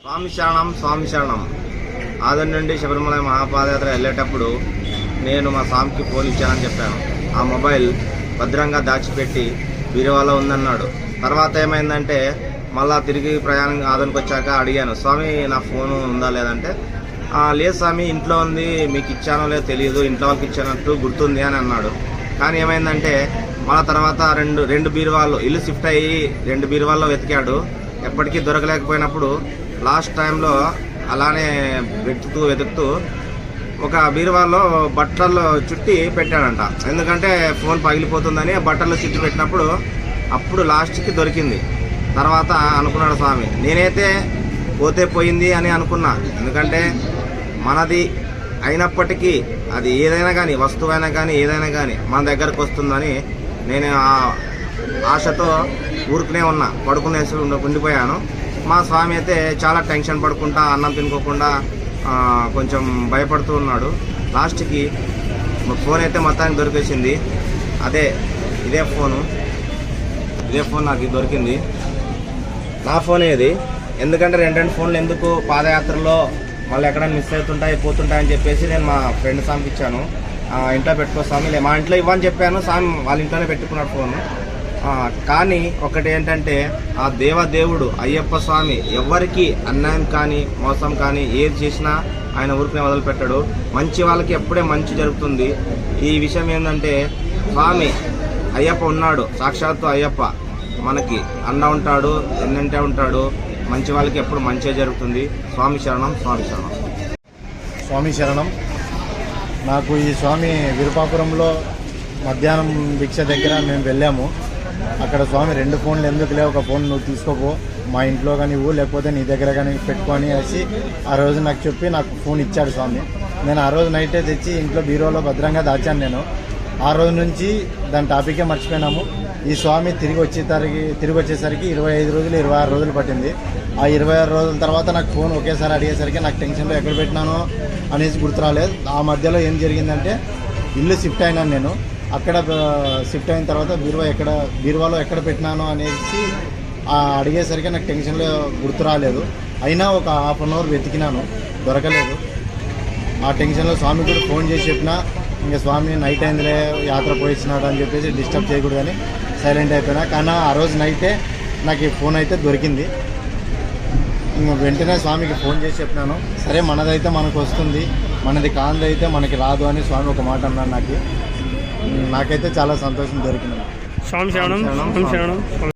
స్వామి శరణం స్వామి శరణం. ఆదరి నుండి శబరిమల మహాపాదయాత్ర వెళ్ళేటప్పుడు నేను మా స్వామికి ఫోన్ ఇచ్చానని చెప్పాను. ఆ మొబైల్ భద్రంగా దాచిపెట్టి బీరువాలో ఉందన్నాడు. తర్వాత ఏమైందంటే మళ్ళా తిరిగి ప్రయాణం ఆదరికి వచ్చాక అడిగాను, స్వామి నా ఫోను ఉందా లేదంటే, లేదు స్వామి ఇంట్లో ఉంది, మీకు ఇచ్చానో లేదో తెలియదు, ఇంట్లో వాళ్ళకి ఇచ్చానట్టు గుర్తుంది అని అన్నాడు. కానీ ఏమైందంటే మళ్ళా తర్వాత రెండు బీరువాళ్ళు ఇల్లు షిఫ్ట్ అయ్యి 2 బీరువాల్లో వెతికాడు. ఎప్పటికీ దొరకలేకపోయినప్పుడు లాస్ట్ టైంలో అలానే వెతుకుతూ ఒక బీరువాలో బట్టల్లో చుట్టి పెట్టాడంట. ఎందుకంటే ఫోన్ పగిలిపోతుందని బట్టల్లో చుట్టి పెట్టినప్పుడు అప్పుడు లాస్ట్కి దొరికింది. తర్వాత అనుకున్నాడు స్వామి, నేనైతే పోతే పోయింది అని అనుకున్నా. ఎందుకంటే మనది అయినప్పటికీ అది ఏదైనా కానీ వస్తువైనా కానీ ఏదైనా కానీ మన దగ్గరకు వస్తుందని నేను ఆశతో ఊరుకునే ఉన్నా, పడుకునేసి ఉండిపోయాను. మా స్వామి అయితే చాలా టెన్షన్ పడుకుంటా అన్నం తినుకోకుండా కొంచెం భయపడుతూ ఉన్నాడు. లాస్ట్కి ఫోన్ అయితే మొత్తానికి దొరికేసింది. ఇదే ఫోన్ నాకు దొరికింది. నా ఫోన్ ఇది. ఎందుకంటే 2 ఫోన్లు ఎందుకు పాదయాత్రలో మళ్ళీ ఎక్కడైనా మిస్ అవుతుంటాయి పోతుంటాయని చెప్పేసి నేను మా ఫ్రెండ్ స్వామికి ఇచ్చాను. ఇంట్లో పెట్టుకో స్వామి, మా ఇంట్లో ఇవ్వని చెప్పాను. స్వామి వాళ్ళ ఇంట్లోనే పెట్టుకున్నాడు ఫోను. కానీ ఒకటి ఏంటంటే ఆ దేవదేవుడు అయ్యప్ప స్వామి ఎవరికి అన్యాయం కానీ మోసం కానీ ఏది చేసినా ఆయన ఊరికనే వదిలిపెట్టాడు. మంచి వాళ్ళకి ఎప్పుడే మంచి జరుగుతుంది. ఈ విషయం ఏంటంటే స్వామి అయ్యప్ప ఉన్నాడు, సాక్షాత్తు అయ్యప్ప మనకి అండ ఉంటాడు, ఎన్నంటే ఉంటాడు. మంచి వాళ్ళకి ఎప్పుడు మంచిగా జరుగుతుంది. స్వామి శరణం స్వామి శరణం స్వామి శరణం. నాకు ఈ స్వామి విరుపాపురంలో మధ్యాహ్నం భిక్ష దగ్గర మేము వెళ్ళాము. అక్కడ స్వామి 2 ఫోన్లు ఎందుకులే, ఒక ఫోన్ నువ్వు తీసుకోపో, మా ఇంట్లో కానీ ఇవ్వు, లేకపోతే నీ దగ్గర కానీ పెట్టుకొని వేసి ఆ రోజు నాకు చెప్పి నాకు ఫోన్ ఇచ్చాడు స్వామి. నేను ఆ రోజు నైటే తెచ్చి ఇంట్లో బీరోలో భద్రంగా దాచాను. నేను ఆ రోజు నుంచి దాని టాపికే మర్చిపోయినాము. ఈ స్వామి తిరిగి వచ్చేసరికి 25 రోజులు 26 రోజులు పట్టింది. ఆ 26 రోజుల తర్వాత నాకు ఫోన్ ఒకేసారి అడిగేసరికి నాకు టెన్షన్లో ఎక్కడ పెట్టినానో అనేసి గుర్తురాలేదు. ఆ మధ్యలో ఏం జరిగిందంటే ఇల్లు షిఫ్ట్ అయినాను నేను. అక్కడ షిఫ్ట్ అయిన తర్వాత బీరువాలో ఎక్కడ పెట్టినానో అనేసి అడిగేసరికి నాకు టెన్షన్లో గుర్తు రాలేదు. అయినా ఒక ½ అన్ అవర్ వెతికినాను, దొరకలేదు. ఆ టెన్షన్లో స్వామి కూడా ఫోన్ చేసి చెప్పినా, ఇంకా స్వామి నైట్ అయిందిలే యాత్ర పోయిచ్చినాడు అని చెప్పేసి డిస్టర్బ్ చేయకూడదని సైలెంట్ అయిపోయినా. కానీ ఆ రోజు నైటే నాకు ఈ ఫోన్ అయితే దొరికింది. వెంటనే స్వామికి ఫోన్ చేసి చెప్పినాను, సరే మనదైతే మనకు వస్తుంది, మనది కాందైతే మనకి రాదు అని స్వామి ఒక మాట అన్నాడు. నాకైతే చాలా సంతోషం దొరికింది. స్వామి శరణం.